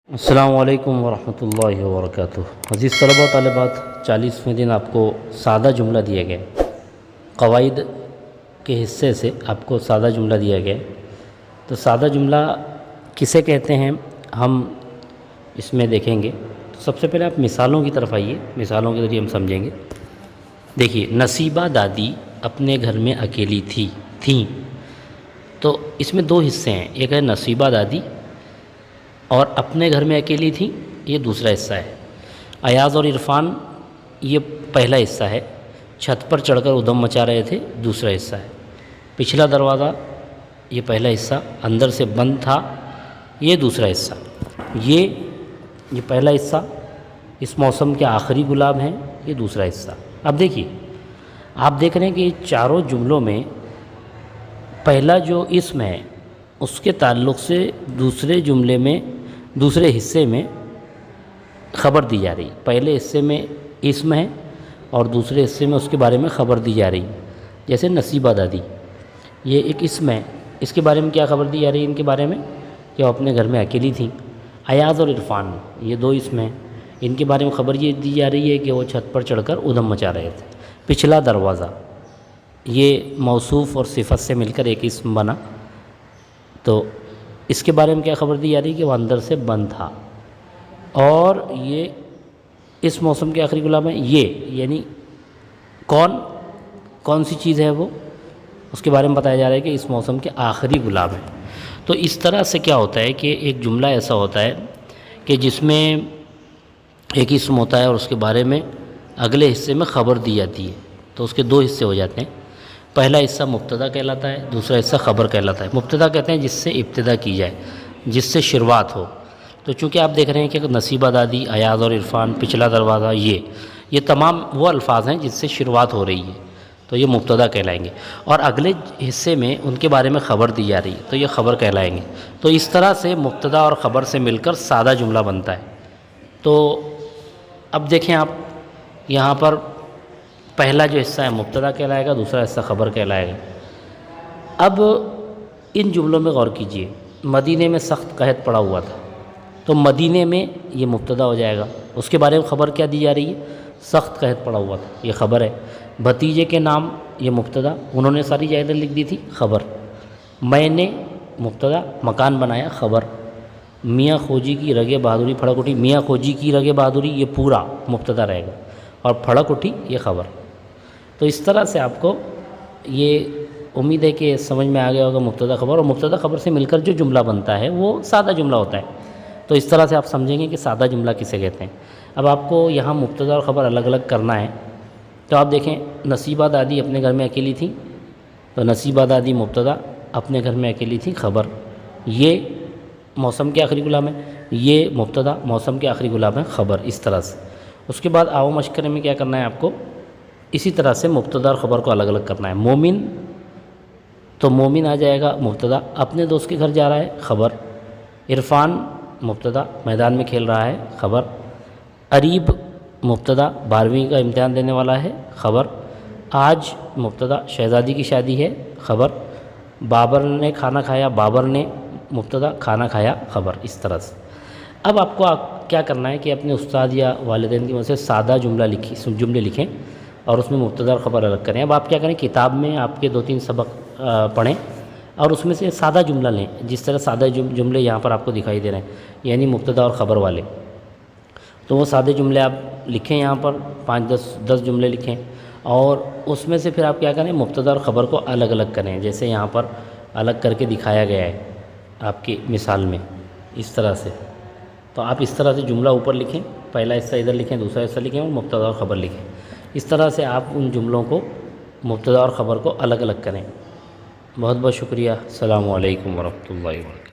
السلام علیکم ورحمۃ اللہ وبرکاتہ۔ عزیز طلبہ و طالبات، 40ویں دن آپ کو سادہ جملہ دیا گیا، قواعد کے حصے سے آپ کو سادہ جملہ دیا گیا۔ تو سادہ جملہ کسے کہتے ہیں ہم اس میں دیکھیں گے۔ تو سب سے پہلے آپ مثالوں کی طرف آئیے، مثالوں کے ذریعے ہم سمجھیں گے۔ دیکھیے، نصیبہ دادی اپنے گھر میں اکیلی تھیں۔ تو اس میں دو حصے ہیں، ایک ہے نصیبہ دادی اور اپنے گھر میں اکیلی تھیں، یہ دوسرا حصہ ہے۔ ایاز اور عرفان یہ پہلا حصہ ہے، چھت پر چڑھ کر ادھم مچا رہے تھے، دوسرا حصہ ہے۔ پچھلا دروازہ یہ پہلا حصہ اندر سے بند تھا، یہ دوسرا حصہ۔ یہ پہلا حصہ، اس موسم کے آخری گلاب ہیں، یہ دوسرا حصہ۔ اب دیکھیے، آپ دیکھ رہے ہیں کہ چاروں جملوں میں پہلا جو اسم ہے اس کے تعلق سے دوسرے جملے میں دوسرے حصے میں خبر دی جا رہی۔ پہلے حصے میں اسم ہے اور دوسرے حصے میں اس کے بارے میں خبر دی جا رہی۔ جیسے نصیبہ دادی، یہ ایک اسم ہے، اس کے بارے میں کیا خبر دی جا رہی ہے؟ ان کے بارے میں کہ وہ اپنے گھر میں اکیلی تھیں۔ ایاز اور عرفان، یہ دو اسم ہیں، ان کے بارے میں خبر یہ دی جا رہی ہے کہ وہ چھت پر چڑھ کر ادھم مچا رہے تھے۔ پچھلا دروازہ، یہ موصوف اور صفت سے مل کر ایک اسم بنا، تو اس کے بارے میں کیا خبر دی جا رہی ہے کہ وہ اندر سے بند تھا۔ اور یہ اس موسم کے آخری گلاب میں، یہ یعنی کون سی چیز ہے وہ، اس کے بارے میں بتایا جا رہا ہے کہ اس موسم کے آخری گلاب ہے۔ تو اس طرح سے کیا ہوتا ہے کہ ایک جملہ ایسا ہوتا ہے کہ جس میں ایک اسم ہوتا ہے اور اس کے بارے میں اگلے حصے میں خبر دی جاتی ہے، تو اس کے دو حصے ہو جاتے ہیں۔ پہلا حصہ مبتدا کہلاتا ہے، دوسرا حصہ خبر کہلاتا ہے۔ مبتدا کہتے ہیں جس سے ابتدا کی جائے، جس سے شروعات ہو۔ تو چونکہ آپ دیکھ رہے ہیں کہ نصیبہ دادی، ایاز اور عرفان، پچھلا دروازہ، یہ تمام وہ الفاظ ہیں جس سے شروعات ہو رہی ہے، تو یہ مبتدا کہلائیں گے۔ اور اگلے حصے میں ان کے بارے میں خبر دی جا رہی ہے، تو یہ خبر کہلائیں گے۔ تو اس طرح سے مبتدا اور خبر سے مل کر سادہ جملہ بنتا ہے۔ تو اب دیکھیں آپ، یہاں پر پہلا جو حصہ ہے مبتدا کہلائے گا، دوسرا حصہ خبر کہلائے گا۔ اب ان جملوں میں غور کیجئے، مدینے میں سخت قحط پڑا ہوا تھا، تو مدینے میں یہ مبتدا ہو جائے گا۔ اس کے بارے میں خبر کیا دی جا رہی ہے؟ سخت قحط پڑا ہوا تھا، یہ خبر ہے۔ بھتیجے کے نام، یہ مبتدا، انہوں نے ساری جائیداد لکھ دی تھی، خبر۔ میں نے، مبتدا، مکان بنایا، خبر۔ میاں کھوجی کی رگے بہادری پھڑک اٹھی، میاں کھوجی کی رگے بہادری، یہ پورا مبتدا رہے گا، اور پھڑک اٹھی یہ خبر۔ تو اس طرح سے آپ کو یہ امید ہے کہ سمجھ میں آ گیا ہوگا مبتدا خبر، اور مبتدا خبر سے مل کر جو جملہ بنتا ہے وہ سادہ جملہ ہوتا ہے۔ تو اس طرح سے آپ سمجھیں گے کہ سادہ جملہ کسے کہتے ہیں۔ اب آپ کو یہاں مبتدا اور خبر الگ الگ کرنا ہے۔ تو آپ دیکھیں، نصیبہ دادی اپنے گھر میں اکیلی تھیں، تو نصیبہ دادی مبتدا، اپنے گھر میں اکیلی تھیں، خبر۔ یہ موسم کے آخری گلاب ہے، یہ مبتدا، موسم کے آخری گلاب ہے، خبر۔ اس طرح سے اس کے بعد آؤ مشکرے میں کیا کرنا ہے آپ کو، اسی طرح سے مبتدا اور خبر کو الگ الگ کرنا ہے۔ مومن، تو مومن آ جائے گا مبتدا، اپنے دوست کے گھر جا رہا ہے، خبر۔ عرفان مبتدا، میدان میں کھیل رہا ہے، خبر۔ اریب مبتدا، 12ویں کا امتحان دینے والا ہے، خبر۔ آج مبتدا، شہزادی کی شادی ہے، خبر۔ بابر نے کھانا کھایا، بابر نے، مبتدا، کھانا کھایا، خبر۔ اس طرح سے اب آپ کو کیا کرنا ہے کہ اپنے استاد یا والدین کی مدد سے سادہ جملے لکھیں اور اس میں مبتدا اور خبر الگ کریں۔ اب آپ کیا کریں، کتاب میں آپ کے 2-3 سبق پڑھیں اور اس میں سے سادہ جملہ لیں، جس طرح سادہ جملے یہاں پر آپ کو دکھائی دے رہے ہیں، یعنی مبتدا اور خبر والے۔ تو وہ سادے جملے آپ لکھیں، یہاں پر 5-10 جملے لکھیں، اور اس میں سے پھر آپ کیا کریں، مبتدا اور خبر کو الگ الگ کریں، جیسے یہاں پر الگ کر کے دکھایا گیا ہے آپ کی مثال میں، اس طرح سے۔ تو آپ اس طرح سے جملہ اوپر لکھیں، پہلا حصہ ادھر لکھیں، دوسرا حصہ لکھیں، اور مبتدا اور خبر لکھیں۔ اس طرح سے آپ ان جملوں کو، مبتدا اور خبر کو الگ الگ کریں۔ بہت بہت شکریہ۔ السلام علیکم ورحمۃ اللہ وبرکاتہ۔